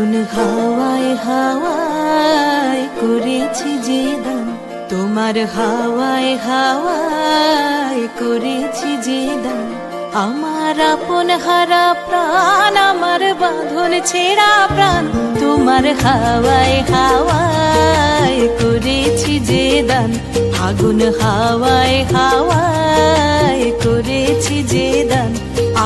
ফাগুন হাওয়ায় হাওয়ায় করেছি যে দান, তোমার হাওয়ায় হাওয়ায় করেছি যে দান। আমার আপন হারা প্রাণ, আমার বাঁধন ছেঁড়া প্রাণ, তোমার হাওয়ায় হাওয়ায় করেছি যে দান। ফাগুন হাওয়ায় হাওয়ায় করেছি যে দান।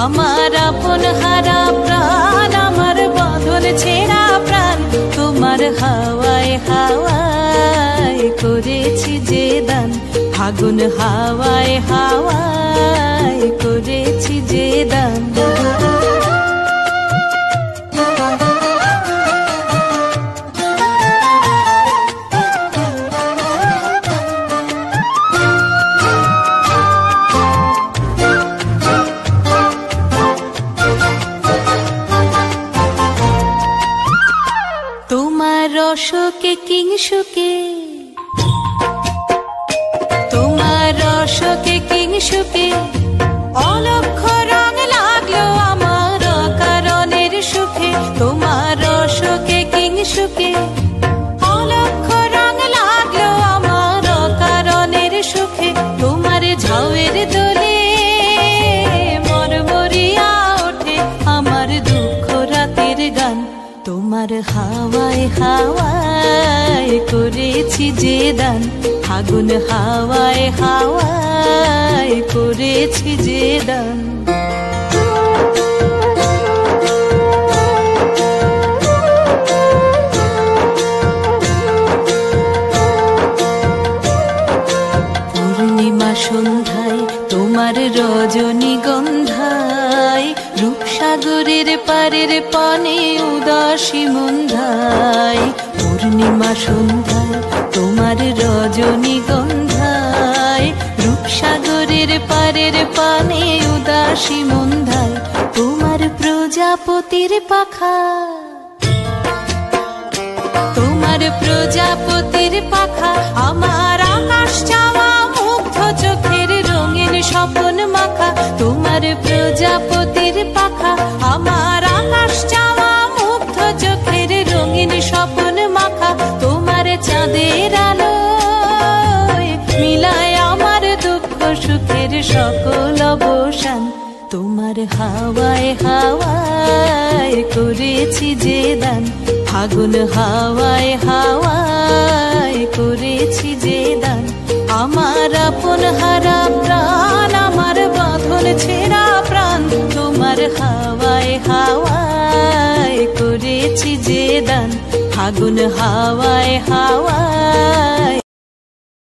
আমার আপন হারা প্রাণ, আমার বাঁধন ছেঁড়া প্রাণ, তোমার হাওয়ায় হাওয়ায় করেছি যে দান। ফাগুন হাওয়ায় হাওয়ায় করেছি যে দান। তোমার রসকে কিংসুকে, তোমার রসকে কিংসুকে অলক্ষ রং লাগলো আমার কারণের সুখে। তোমার রসকে কিংসুকে অলক্ষ রং লাগলো আমার কারণের সুখে। তোমার ঝাউয়ের দোলে মরমরিয়া ওঠে আমার দুঃখ রাতের গান। তোমার হাওয়ায় হাওয়ায় করেছি যে দান। ফাগুন হাওয়ায় হাওয়ায় করেছি যে দান। পূর্ণিমা সন্ধ্যায় তোমার রজনীগন্ধায়, রূপসাগরের পারের পানে উদাসী মন্ধায়। পূর্ণিমা সন্ধ্যায় তোমার রজনীগন্ধায়, রূপসাগরের পারের পানে উদাসী মন্ধায়। তোমার প্রজাপতির পাখা, তোমার প্রজাপতির পাখা আমার আকাশ চাওয়া মুগ্ধ চোখের রঙিন স্বপ্ন মাখা। তোমার প্রজাপতির পাখা আমার আকাশ চাওয়া মুগ্ধ চোখের রঙিন স্বপ্ন মাখা। তোমার চাঁদের আলোয় মিলায় আমার দুঃখ সুখের সকল অবসান। তোমার হাওয়ায় হাওয়ায় করেছি যে দান। ফাগুন হাওয়ায় হাওয়ায় করেছি যে দান। আমার আপন হারা প্রাণ, আমার বাঁধন ছেঁড়া প্রাণ, তোমার হাওয়ায় হাওয়ায় করেছি যে দান। ফাগুন হাওয়ায় হাওয়ায়